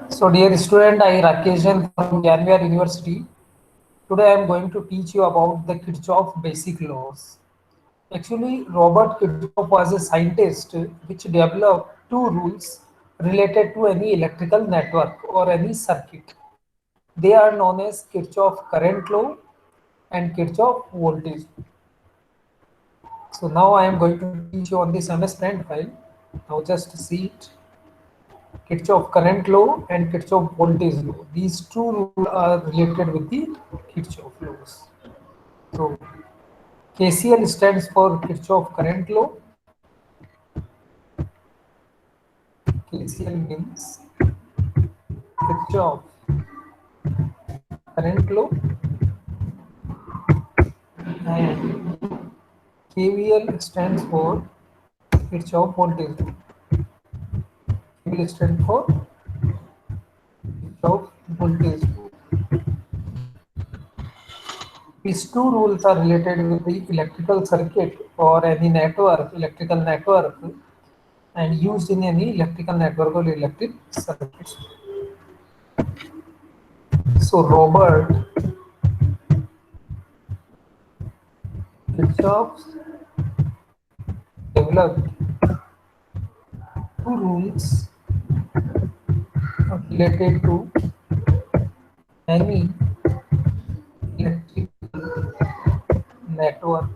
So dear student, I Rakeshan from Gyanwar University. Today I am going to teach you about the Kirchhoff basic laws. Actually, Robert Kirchhoff was a scientist which developed two rules related to any electrical network or any circuit. They are known as Kirchhoff current law and Kirchhoff voltage. So now I am going to teach you on this MS Paint file. Now just see it. Kirchhoff current law and Kirchhoff voltage law. These two rules are related with the Kirchhoff laws. So KCL stands for Kirchhoff current law. KCL means Kirchhoff current law, and KVL stands for Kirchhoff voltage law. KVL stands for Kirchhoff voltage law. These two rules are related with the electrical circuit or any network, electrical network, and used in any electrical network or electric circuits. So Robert Kirchhoff developed two rules related to any electrical network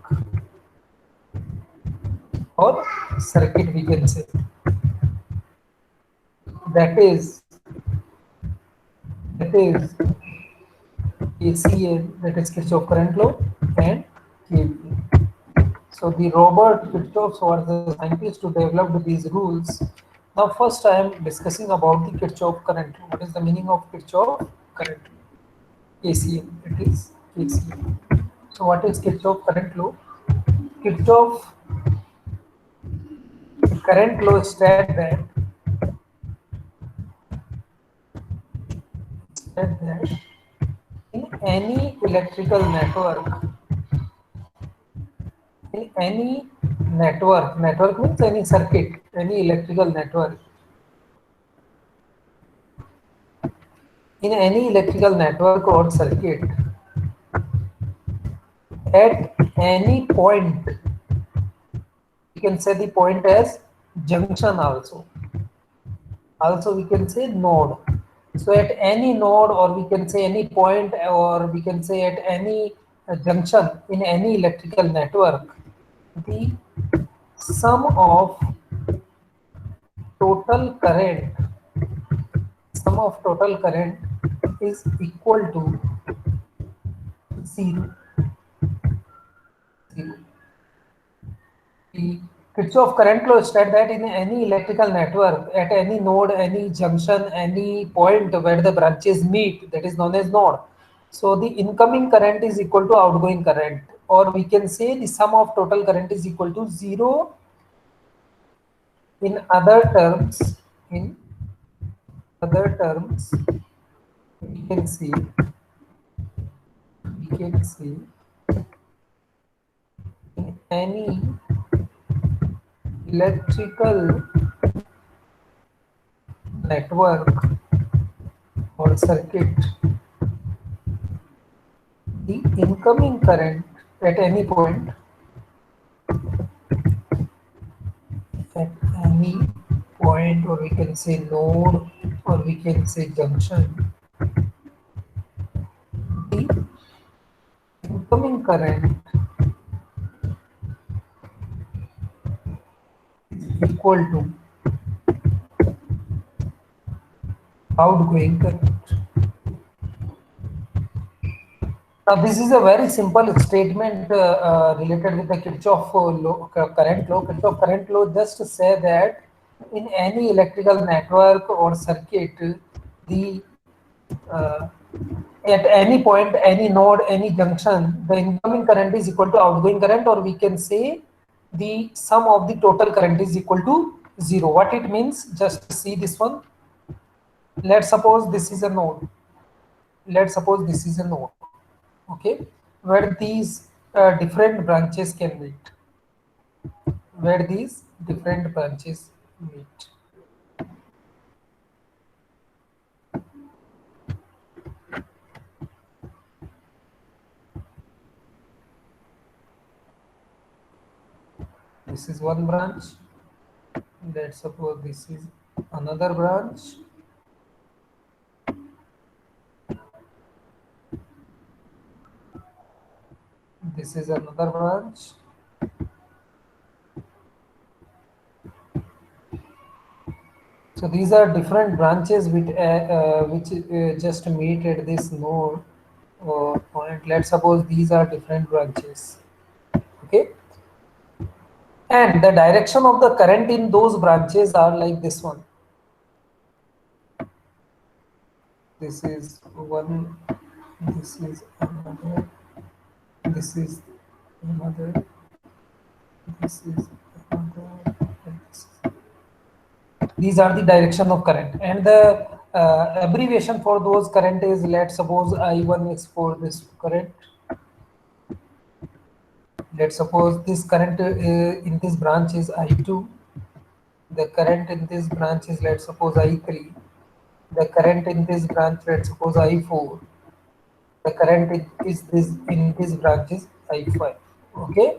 or circuit, we can say, that is KCL, that is Kirchhoff current law, and KVL. So the Robert Kirchhoff was the scientist who developed these rules. Now first I am discussing about the Kirchhoff current law. What is the meaning of Kirchhoff current law? KCL, it is KCL. So what is Kirchhoff current law? Kirchhoff current law states that in any electrical network, in any network means any circuit, any electrical network, in any electrical network or circuit, at any point, we can say the point as junction also we can say node. So at any node, or we can say any point, or we can say at any junction in any electrical network, the sum of total current is equal to zero. Zero. The Kirchhoff current law states that in any electrical network, at any node, any junction, any point where the branches meet, that is known as node. So the incoming current is equal to outgoing current, or we can say the sum of total current is equal to zero. In other terms, we can see in any electrical network or circuit, the incoming current at any point, or we can say node, or we can say junction, the incoming current is equal to outgoing current. Now, this is a very simple statement related with the Kirchhoff current law. Kirchhoff current law just say that in any electrical network or circuit, the at any point, any node, any junction, the incoming current is equal to outgoing current, or we can say the sum of the total current is equal to zero. What it means? Just see this one. Let's suppose this is a node. Okay, where these different branches can meet, where these different branches meet. This is one branch. Let's suppose this is another branch. This is another branch. So these are different branches which just meet at this node or point. Let's suppose these are different branches. Okay, and the direction of the current in those branches are like this one. This is one. This is another. This is another. This is another. These are the direction of current, and the abbreviation for those current is, let's suppose I1 is for this current. Let's suppose this current in this branch is I2. The current in this branch is, let's suppose, I3. The current in this branch, let's suppose, I4. The current is this in this branch is I5. Okay,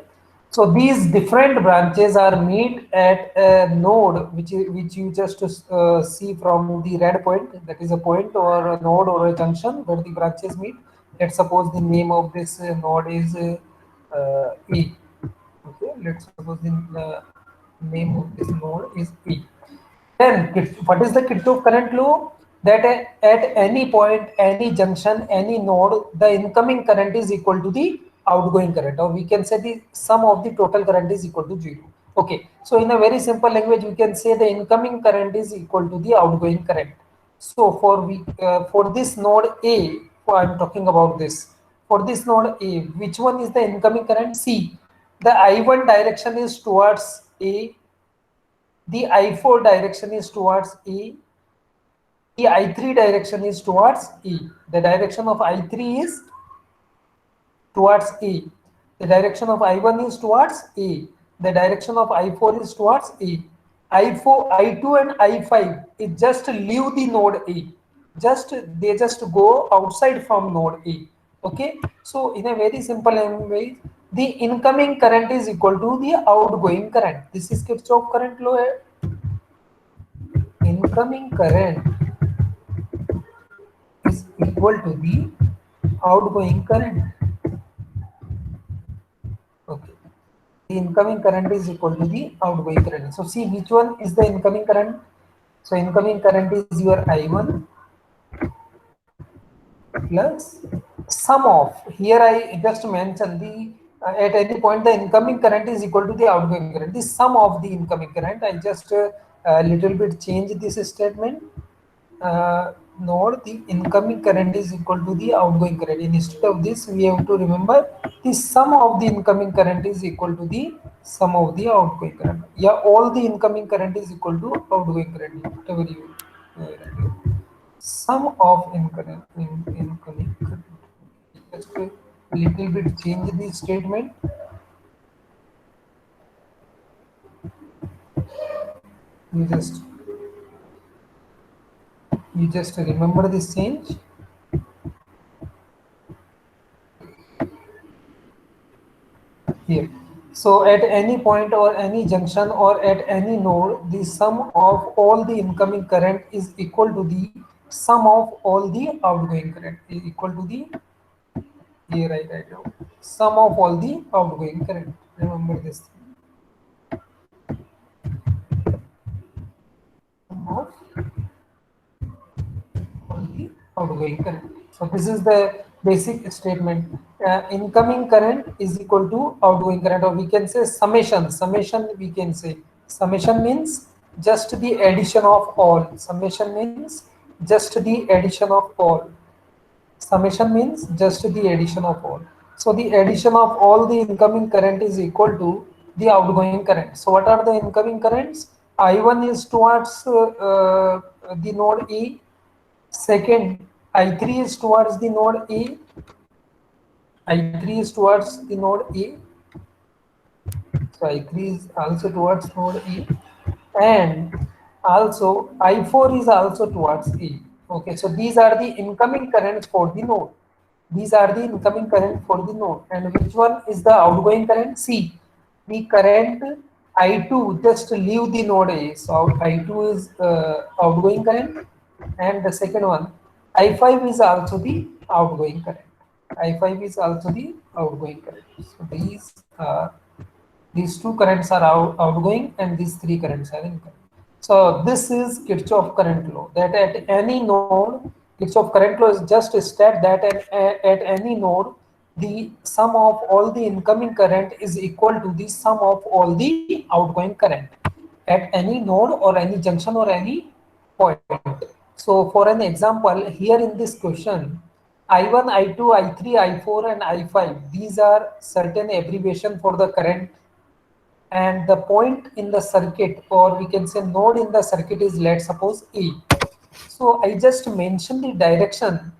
so these different branches are meet at a node which you just see from the red point, that is a point or a node or a junction where the branches meet. Let's suppose the name of this node is E. Okay, let's suppose the name of this node is E. Then what is the Kirchhoff current law? That at any point, any junction, any node, the incoming current is equal to the outgoing current, or we can say the sum of the total current is equal to 0. Okay, so in a very simple language, we can say the incoming current is equal to the outgoing current. So for this node A, I'm talking about this. For this node A, which one is the incoming current? C. The I1 direction is towards A, the I4 direction is towards E, the I3 direction is towards E. The direction of I3 is towards E. The direction of I1 is towards E. The direction of I4 is towards E. I4, I2 and I5 it just leave the node E. They just go outside from node E. Okay. So in a very simple way, the incoming current is equal to the outgoing current. This is Kirchhoff current law. Incoming current is equal to the outgoing current. Okay. The incoming current is equal to the outgoing current. So see which one is the incoming current. So incoming current is your I1 plus sum of, here I just mentioned the at any point the incoming current is equal to the outgoing current. The sum of the incoming current, I just little bit change this statement. Node, the incoming current is equal to the outgoing current. Instead of this, we have to remember the sum of the incoming current is equal to the sum of the outgoing current. Yeah, all the incoming current is equal to outgoing current, whatever you sum of incoming current. Just a little bit change the statement. You just remember this change. Here. So at any point or any junction or at any node, the sum of all the incoming current is equal to the sum of all the outgoing current, is equal to the, here I write down, sum of all the outgoing current. Remember this, sum of all the outgoing current. So this is the basic statement. Incoming current is equal to outgoing current, or we can say summation. Summation, we can say summation means just the addition of all. Summation means just the addition of all. Summation means just the addition of all. So the addition of all the incoming current is equal to the outgoing current. So what are the incoming currents? I1 is towards the node E. Second, I3 is towards the node E. I3 is towards the node E. So I3 is also towards node E. and also I4 is also towards A. Okay, so these are the incoming currents for the node. These are the incoming current for the node. And which one is the outgoing current? See, the current I2 just leave the node A. So I2 is outgoing current, and the second one I5 is also the outgoing current. I5 is also the outgoing current. So these two currents are outgoing and these three currents are incoming. So this is Kirchhoff current law, that at any node, Kirchhoff current law is just state that at any node, the sum of all the incoming current is equal to the sum of all the outgoing current at any node or any junction or any point. So for an example, here in this question, I1, I2, I3, I4 and I5, these are certain abbreviation for the current, and the point in the circuit, or we can say node in the circuit, is, let's suppose, E. So I just mentioned the direction,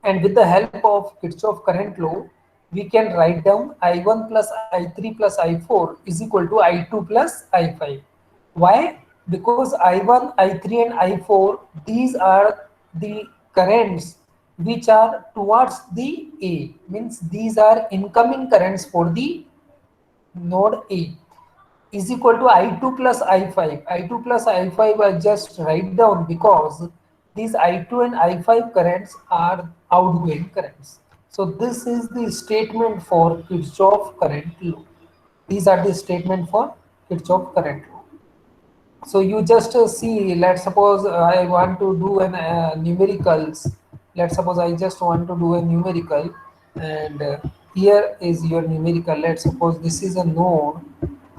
and with the help of Kirchhoff current law, we can write down I1 plus I3 plus I4 is equal to I2 plus I5. Why? Because I1, I3 and I4, these are the currents which are towards the A, means these are incoming currents for the node A, is equal to I2 plus I5. I2 plus I5 I just write down because these I2 and I5 currents are outgoing currents. So this is the statement for Kirchhoff current law. These are the statement for Kirchhoff current law. So you just see, let's suppose I want to do an numericals. Let's suppose I just want to do a numerical, and here is your numerical. Let's suppose this is a node.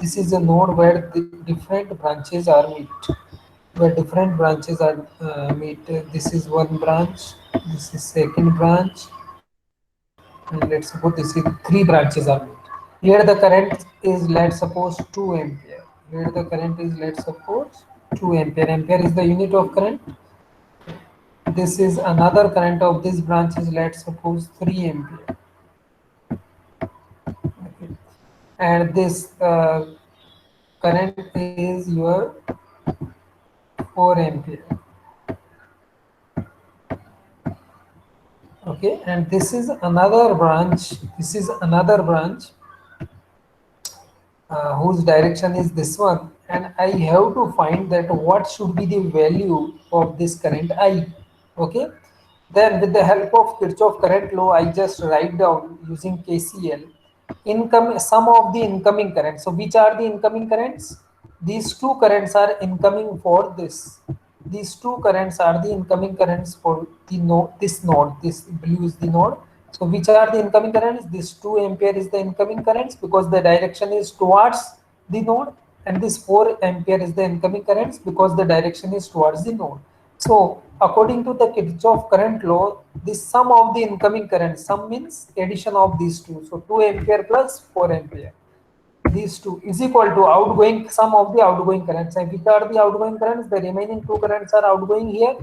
This is a node where the different branches are meet. Where different branches are meet. This is one branch. This is second branch, and let's suppose this is three branches are meet. Here the current is, let's suppose, 2 ampere. Here the current is, let's suppose, 2 ampere. Ampere is the unit of current. This is another current of this branch is, let's suppose, 3 ampere. Okay. And this current is your 4 ampere. Okay, and this is another branch. This is another branch whose direction is this one, and I have to find that what should be the value of this current I. Okay, then with the help of Kirchhoff current law, I just write down using KCL income sum of the incoming currents. So which are the incoming currents? These two currents are incoming for this. These two currents are the incoming currents for the node. This node, this blue is the node. So which are the incoming currents? This 2 ampere is the incoming currents because the direction is towards the node, and this 4 ampere is the incoming currents because the direction is towards the node. So according to the Kirchhoff current law, the sum of the incoming current, sum means addition of these two. So 2 ampere plus 4 ampere, these two is equal to outgoing sum of the outgoing currents. And which are the outgoing currents? The remaining two currents are outgoing here.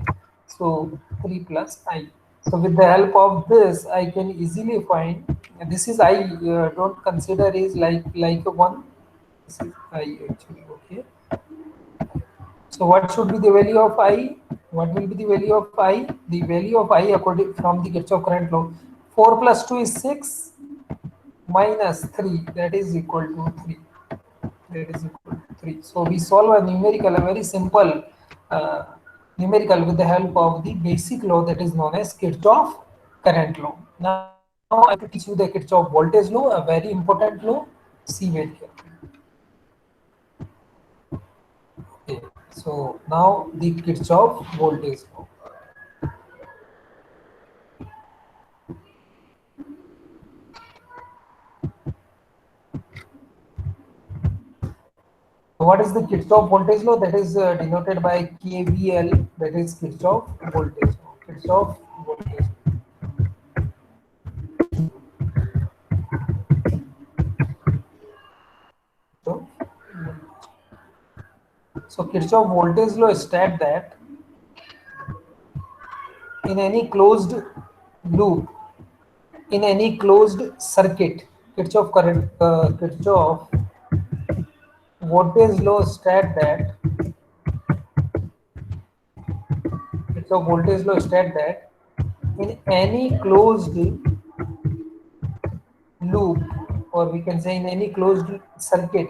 So 3 plus I. So with the help of this, I can easily find, and this is I, don't consider is like a one. This is I actually. Okay. So what should be the value of I? What will be the value of I? The value of I according from the Kirchhoff current law, 4 plus 2 is 6 minus 3, that is equal to 3. That is equal to 3. So we solve a numerical, a very simple uh, numerical with the help of the basic law that is known as Kirchhoff current law. Now I am going to teach you the Kirchhoff voltage law, a very important law. See very carefully. Okay. So now the Kirchhoff voltage law. So what is the Kirchhoff voltage law? That is denoted by KVL. That is Kirchhoff voltage law. Kirchhoff voltage. So, so Kirchhoff voltage law states that in any closed loop, in any closed circuit, Kirchhoff voltage law states that Kirchhoff voltage law state that in any closed loop, or we can say in any closed circuit,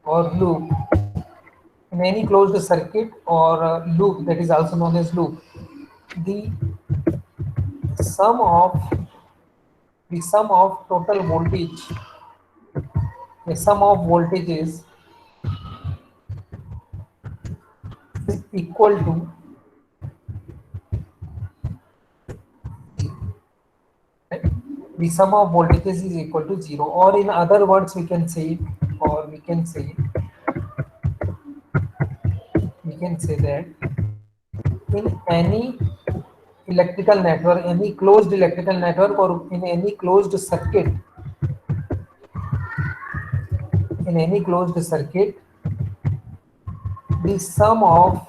or loop, in any closed circuit or loop, that is also known as loop, the sum of total voltage, the sum of voltages is equal to, right? The sum of voltages is equal to zero, or in other words we can say, or we can say that in any electrical network, any closed electrical network, or in any closed circuit, the sum of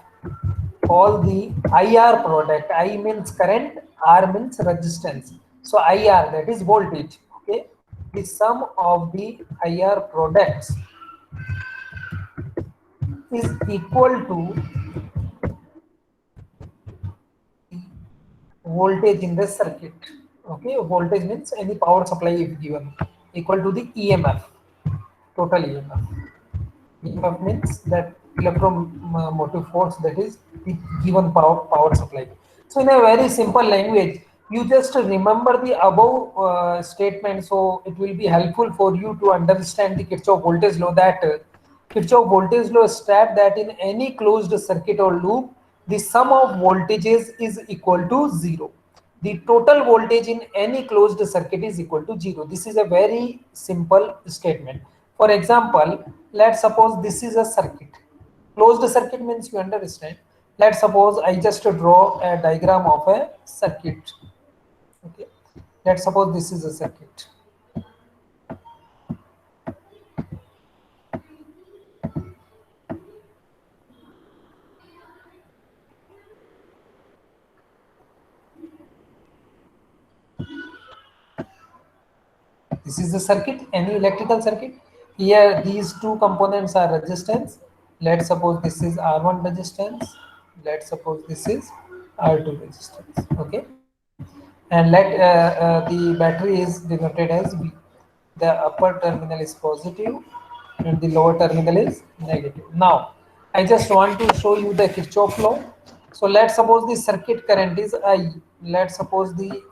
all the IR product, I means current, R means resistance. So IR, that is voltage. Okay, the sum of the IR products is equal to voltage in the circuit. Okay, voltage means any power supply if given, equal to the EMF, total EMF. EMF means that electromotive force, that is the given power supply. So in a very simple language, you just remember the above statement, so it will be helpful for you to understand the Kirchhoff voltage law. That Kirchhoff voltage law states that in any closed circuit or loop, the sum of voltages is equal to zero. The total voltage in any closed circuit is equal to zero. This is a very simple statement. For example, let's suppose this is a circuit. Closed circuit means you understand. Let's suppose I just draw a diagram of a circuit. Okay. Let's suppose this is a circuit. This is the circuit, any electrical circuit. Here, these two components are resistance. Let's suppose this is R1 resistance. Let's suppose this is R2 resistance. Okay. And let the battery is denoted as V. The upper terminal is positive and the lower terminal is negative. Now, I just want to show you the Kirchhoff law. So let's suppose the circuit current is I. Let's suppose the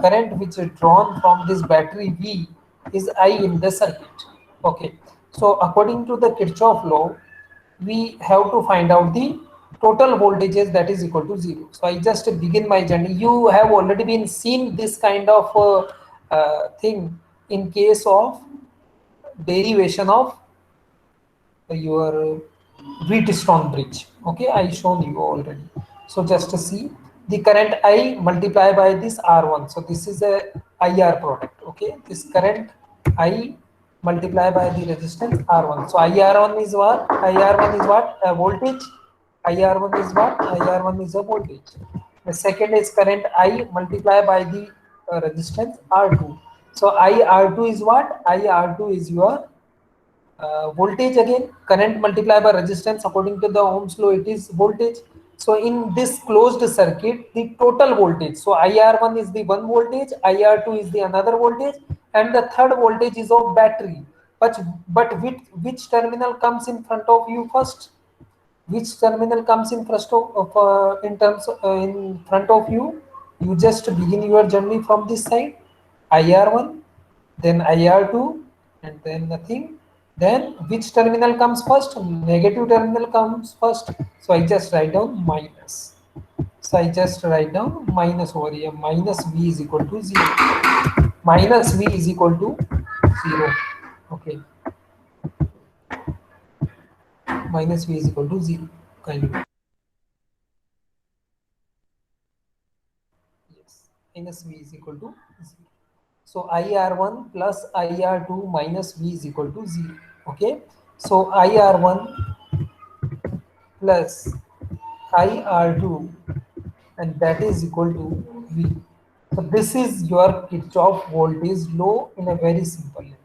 current which is drawn from this battery V is I in the circuit. Okay. So according to the Kirchhoff law, we have to find out the total voltages, that is equal to zero. So I just begin my journey. You have already been seen this kind of thing in case of derivation of your Wheatstone bridge. Okay, I shown you already. So just to see the current I multiply by this R1. So this is a IR product. Okay, this current I multiply by the resistance R1. So IR1 is what? IR1 is what? A voltage. IR1 is what? IR1 is a voltage. The second is current I multiply by the resistance R2. So IR2 is what? IR2 is your voltage again. Current multiplied by resistance, according to the Ohm's law, it is voltage. So in this closed circuit, the total voltage, so IR1 is the one voltage, IR2 is the another voltage, and the third voltage is of battery. But which terminal comes in front of you first? Which terminal comes in front in front of you? You just begin your journey from this side, IR1, then IR2, and then nothing. Then which terminal comes first? Negative terminal comes first. So I just write down minus. So I just write down minus over here. Minus V is equal to 0. Minus V is equal to 0. Okay. Minus V is equal to 0. Kind of. Yes. Minus V is equal to 0. So IR1 plus IR2 minus V is equal to 0. Okay. So IR1 plus IR2, and that is equal to V. So this is your Kirchhoff voltage law in a very simple language.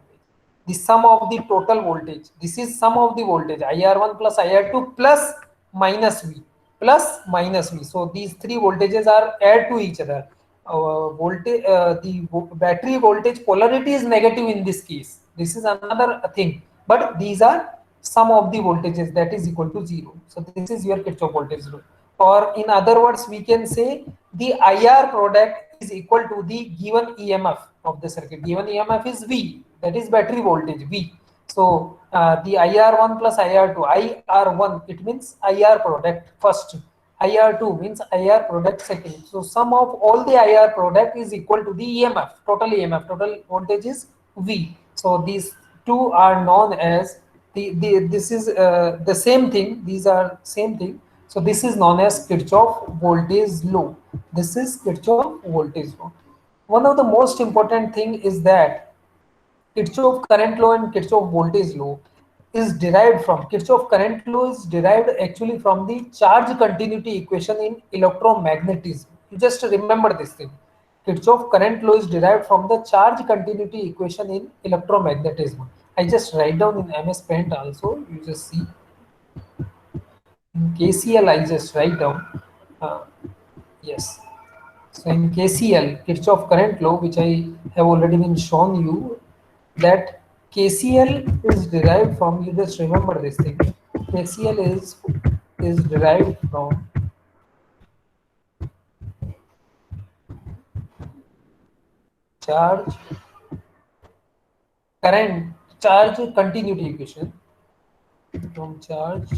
the sum of the total voltage. This is sum of the voltage IR1 plus IR2 plus minus V plus minus V. So these three voltages are add to each other. Voltage, battery voltage polarity is negative in this case. This is another thing, but these are sum of the voltages, that is equal to zero. So this is your Kirchhoff voltage law. Or in other words, we can say the IR product is equal to the given EMF of the circuit. Given EMF is V, that is battery voltage V. So the IR1 plus IR2, IR1 it means IR product first, IR2 means IR product second. So sum of all the IR product is equal to the EMF, total voltage is V. So these two are known as this is the same thing, these are same thing. So this is known as Kirchhoff voltage law. This is Kirchhoff voltage law. One of the most important thing is that Kirchhoff current law and Kirchhoff voltage law is derived from, Kirchhoff current law is derived actually from the charge continuity equation in electromagnetism. You just remember this thing. Kirchhoff current law is derived from the charge continuity equation in electromagnetism. I just write down in MS Paint also, you just see. In KCL, I just write down. Yes. So in KCL, Kirchhoff current law, which I have already been shown you, that KCL is derived from, you just remember this thing. KCL is derived from charge current charge continuity equation, from charge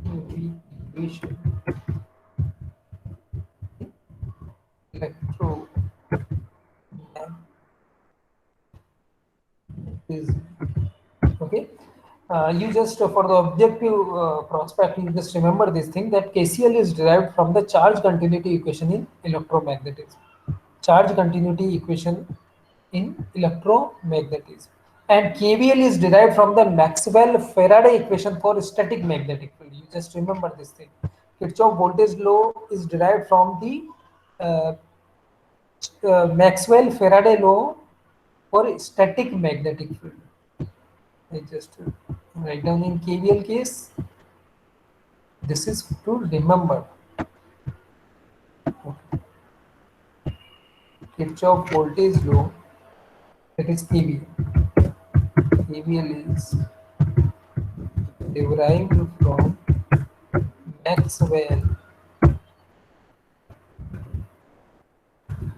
continuity equation electro is okay. You just for the objective prospect, you just remember this thing, that KCL is derived from the charge continuity equation in electromagnetism. Charge continuity equation in electromagnetism. And KVL is derived from the Maxwell-Faraday equation for static magnetic field. You just remember this thing. Kirchhoff voltage law is derived from the Maxwell-Faraday law for static magnetic field. I just write down in KVL case. This is to remember. Kirchhoff voltage law, that is KVL. KVL is derived from Maxwell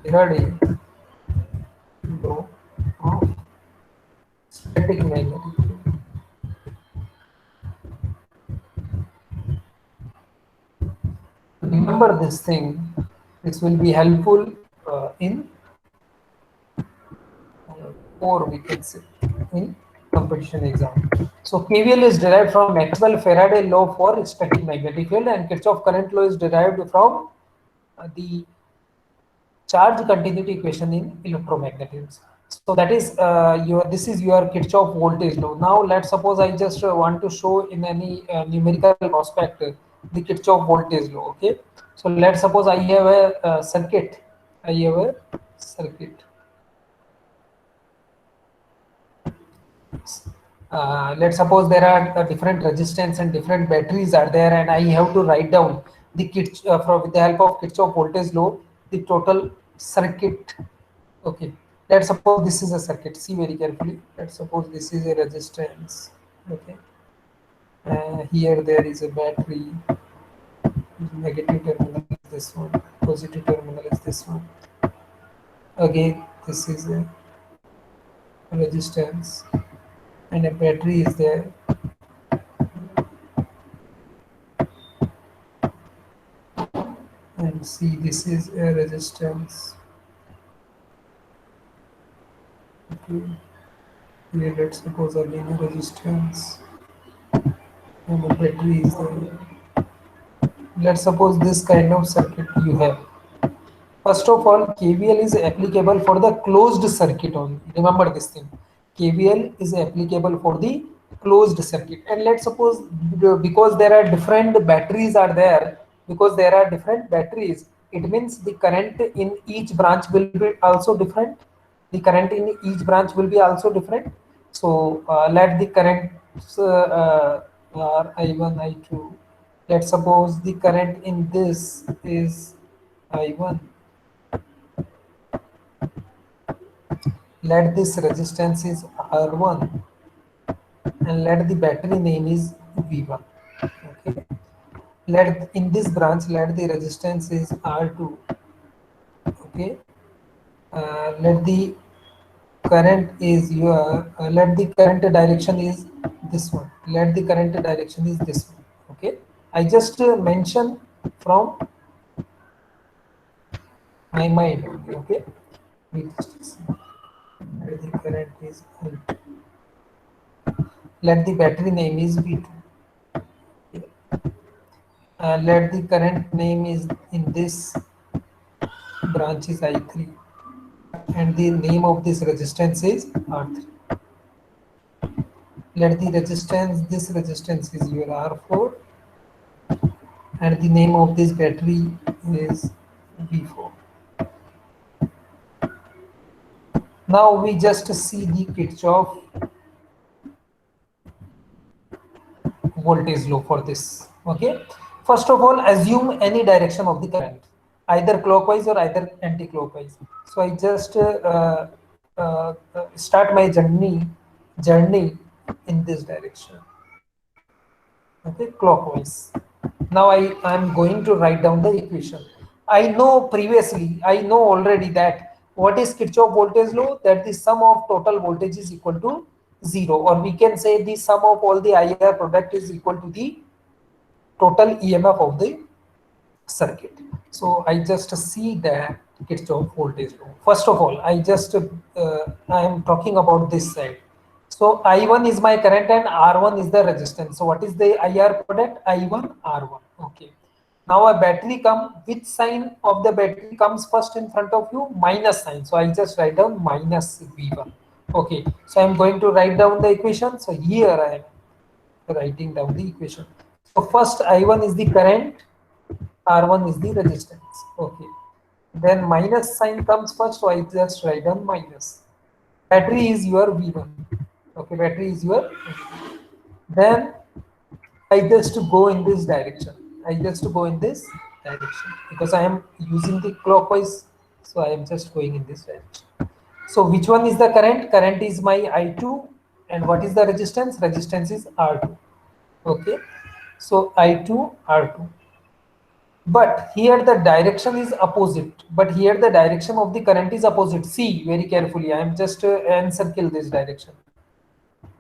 Faraday law of static magnetic field. Remember this thing. This will be helpful in or we can say in competition exam. So KVL is derived from Maxwell-Faraday law for static magnetic field, and Kirchhoff current law is derived from the charge continuity equation in electromagnetism. So that is this is your Kirchhoff voltage law. Now let's suppose I just want to show in any numerical prospect the Kirchhoff voltage law. Okay, so let's suppose I have a circuit. I have a circuit. Let's suppose there are different resistance and different batteries are there, and I have to write down the with the help of Kirchhoff voltage law the total circuit. Okay, let's suppose this is a circuit. See very carefully. Let's suppose this is a resistance. Okay, here there is a battery. Negative terminal is this one. Positive terminal is this one. Again, this is a resistance, and a battery is there. And see, this is a resistance. Okay. Here let's suppose again a resistance, and the battery is there. Let's suppose this kind of circuit you have. First of all, KVL is applicable for the closed circuit only. Remember this thing. KVL is applicable for the closed circuit. And let's suppose because there are different batteries are there, because there are different batteries, it means the current in each branch will be also different. The current in each branch will be also different. So let the currents are I1, I2. Let's suppose the current in this is I1. Let this resistance is R1 and let the battery name is V1. Okay. Let in this branch let the resistance is R2. Okay. Let the current is your let the current direction is this one. Let the current direction is this one. Okay. I just mention from my mind only. Okay. We just see. Let the current is I2. Let the battery name is V2. Let the current name is in this branch is I3 and the name of this resistance is R3. Let the resistance, this resistance is your R4 and the name of this battery is V4. Now we just see the Kirchhoff voltage law for this. Okay. First of all, assume any direction of the current, either clockwise or either anti-clockwise. So I just start my journey in this direction. Okay, clockwise. Now I am going to write down the equation. I know already that what is Kirchhoff voltage law? That the sum of total voltage is equal to zero, or we can say the sum of all the IR product is equal to the total EMF of the circuit. So I just see that Kirchhoff voltage law. First of all, I am talking about this side. So I1 is my current and R1 is the resistance. So what is the IR product? I1 R1. Okay. Now a battery come. Which sign of the battery comes first in front of you? Minus sign. So I just write down minus V1. Okay. So I'm going to write down the equation. So here I am writing down the equation. So first I1 is the current, R1 is the resistance. Okay. Then minus sign comes first, so I just write down minus. Battery is your V1. Okay, battery is your V1. Then I just go in this direction. I just go in this direction because I am using the clockwise, so I am just going in this direction. So which one is the current? Current is my I2, and what is the resistance? Resistance is R2. Okay, so I2 R2. But here the direction is opposite. But here the direction of the current is opposite. See very carefully. I am just encircle this direction.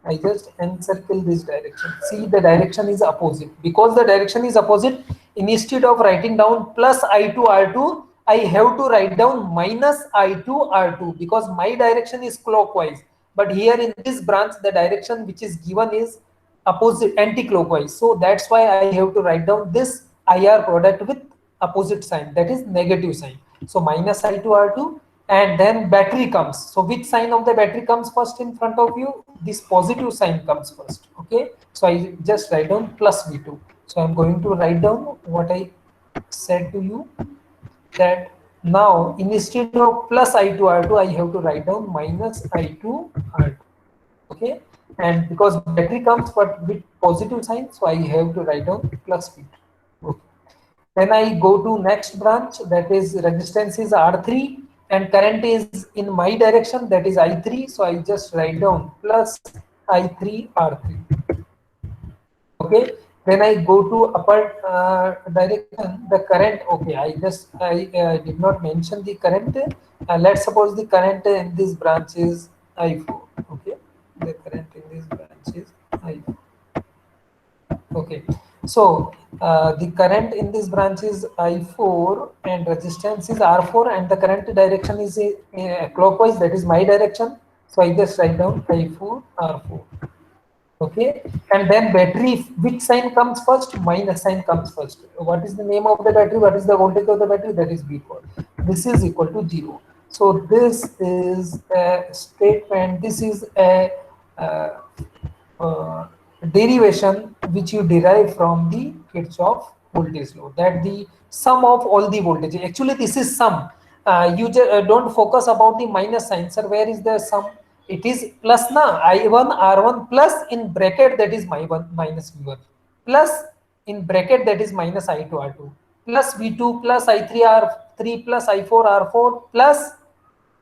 I just encircle this direction. See, the direction is opposite. Because the direction is opposite, instead of writing down plus I2 R2, I have to write down minus I2 R2 because my direction is clockwise. But here in this branch, the direction which is given is opposite, anti-clockwise. So that's why I have to write down this IR product with opposite sign, that is negative sign. So minus I2 R2, and then battery comes. So which sign of the battery comes first in front of you? This positive sign comes first. Okay, so I just write down plus V2. So I'm going to write down what I said to you, that now instead of plus I2 R2, I have to write down minus I2 R2. Okay, and because battery comes but with positive sign, so I have to write down plus V2. Okay. Then I go to next branch, that is resistance is R3 and current is in my direction, that is I3. So I just write down plus I3 R3. Okay. Then I go to upper direction, the current. Okay, I did not mention the current. Let's suppose the current in this branch is I4. Okay, the current in this branch is I4. Okay, so the current in this branch is I4 and resistance is R4 and the current direction is clockwise, that is my direction. So I just write down I4 R4. Okay, and then battery, which sign comes first? Minus sign comes first. What is the name of the battery? What is the voltage of the battery? That is V4. This is equal to 0. So this is a statement. This is a uh, derivation which you derive from the Kirchhoff voltage law, that the sum of all the voltage, actually this is sum. don't focus about the minus sign, sir. Where is the sum? It is plus na, I1 R1 plus in bracket, that is my one minus V1, plus in bracket, that is minus I2 R2, plus V2 plus I3 R3 plus I4 R4 plus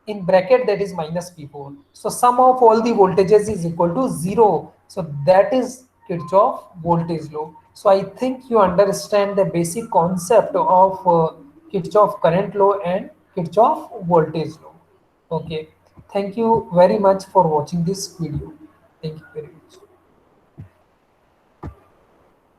in bracket, that is minus P4. So sum of all the voltages is equal to 0. So that is Kirchhoff voltage law. So I think you understand the basic concept of Kirchhoff current law and Kirchhoff voltage law. Okay. Thank you very much for watching this video. Thank you very much.